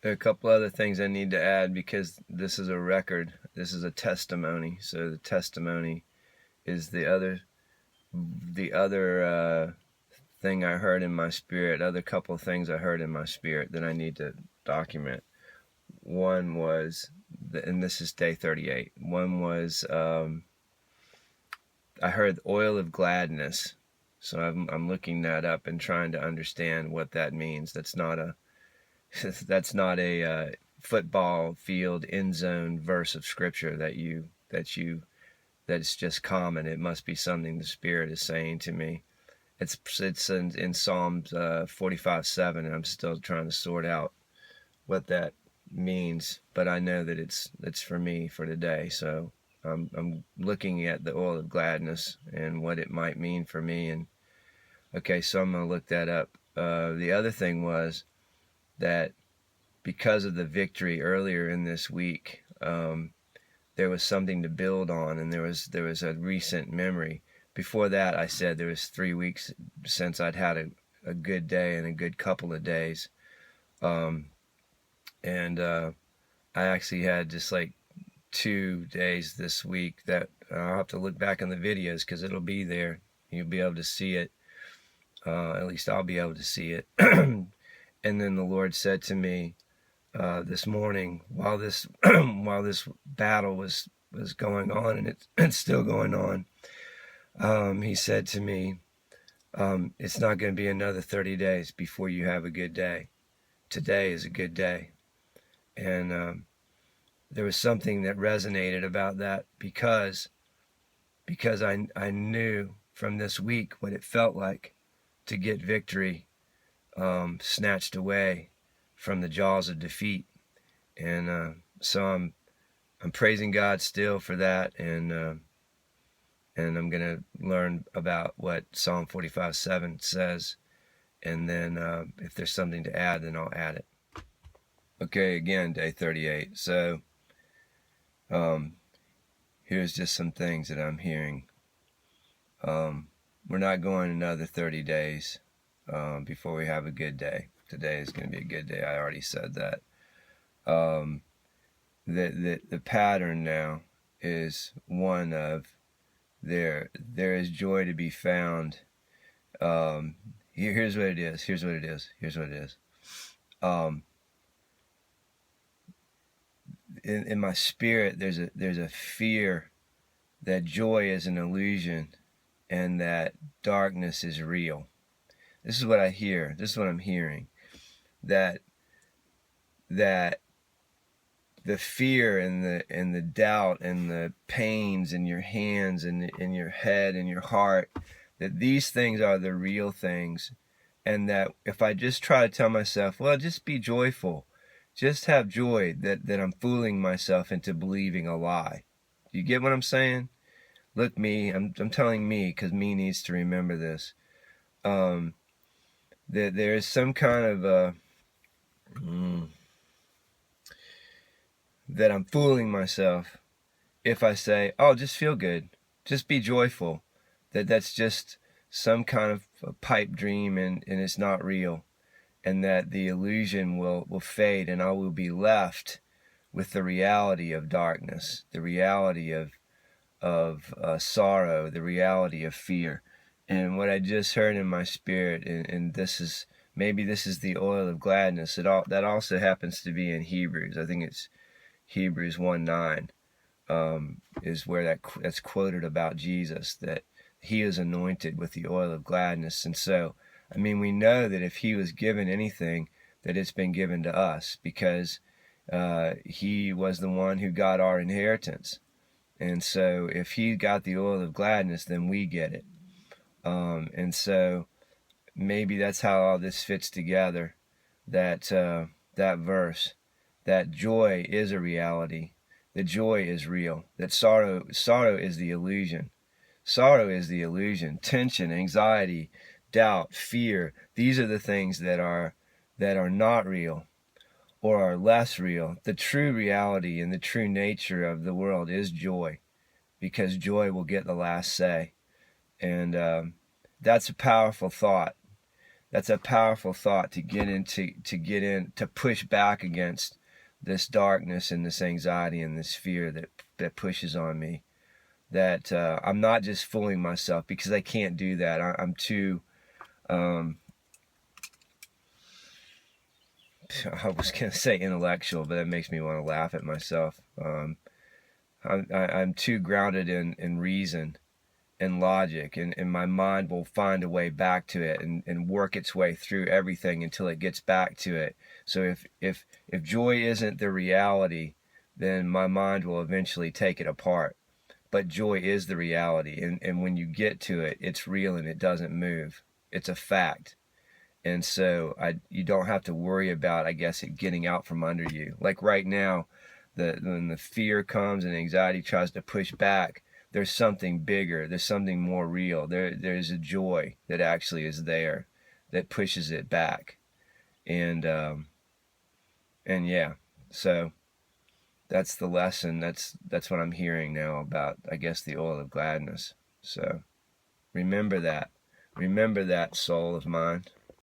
There are a couple other things I need to add because this is a record. This is a testimony. So the testimony is the other thing I heard in my spirit. Other couple of things I heard in my spirit that I need to document. One was, and this is day 38. One was I heard oil of gladness. So I'm looking that up and trying to understand what that means. That's not a football field end zone verse of scripture that's just common. It must be something the Spirit is saying to me. It's in Psalms 45:7, and I'm still trying to sort out what that means. But I know that it's for me for today. So I'm looking at the oil of gladness and what it might mean for me. And okay, so I'm gonna look that up. The other thing was that because of the victory earlier in this week, there was something to build on, and there was a recent memory. Before that, I said there was 3 weeks since I'd had a good day and a good couple of days, and I actually had just like 2 days this week that I'll have to look back on the videos because it'll be there. You'll be able to see it. At least I'll be able to see it. And then the Lord said to me this morning, while this battle was going on, and it's still going on, He said to me, it's not going to be another 30 days before you have a good day. Today is a good day. And there was something that resonated about that because I knew from this week what it felt like to get victory snatched away from the jaws of defeat. And so I'm praising God still for that, and I'm going to learn about what Psalm 45:7 says, and then if there's something to add, then I'll add it. Okay, again, day 38. So here's just some things that I'm hearing. We're not going another 30 days before we have a good day. Today is going to be a good day. I already said that. The pattern now is one of there is joy to be found. Here's what it is. In my spirit, there's a fear that joy is an illusion and that darkness is real. This is what I hear. This is what I'm hearing. That the fear and the doubt and the pains in your hands and in your head and your heart, that these things are the real things, and that if I just try to tell myself, well, just be joyful, just have joy, that I'm fooling myself into believing a lie. Do you get what I'm saying? Look, me, I'm telling me, because me needs to remember this. That there is some kind of that I'm fooling myself if I say, oh, just feel good, just be joyful, that's just some kind of a pipe dream, and it's not real, and that the illusion will fade, and I will be left with the reality of darkness, the reality of sorrow, the reality of fear. And what I just heard in my spirit, and this is the oil of gladness. That also happens to be in Hebrews. I think it's Hebrews 1:9 is where that's quoted about Jesus, that he is anointed with the oil of gladness. And so, I mean, we know that if he was given anything, that it's been given to us, because he was the one who got our inheritance. And so if he got the oil of gladness, then we get it. And so maybe that's how all this fits together, that verse, that joy is a reality, that joy is real, that sorrow is the illusion. Sorrow is the illusion. Tension, anxiety, doubt, fear, these are the things that are not real or are less real. The true reality and the true nature of the world is joy, because joy will get the last say. And that's a powerful thought. that's a powerful thought to get into, to push back against this darkness and this anxiety and this fear that pushes on me. That I'm not just fooling myself, because I can't do that. I'm too. I was gonna say intellectual, but that makes me want to laugh at myself. I'm too grounded in reason and logic, and my mind will find a way back to it and work its way through everything until it gets back to it. So if joy isn't the reality, then my mind will eventually take it apart. But joy is the reality, and when you get to it, it's real and it doesn't move. It's a fact. And so you don't have to worry about, I guess, it getting out from under you. Like right now, when the fear comes and anxiety tries to push back, there's something bigger, there's something more real. There's a joy that actually is there that pushes it back. And yeah, so that's the lesson. That's what I'm hearing now about, I guess, the oil of gladness. So remember that. Remember that, soul of mine.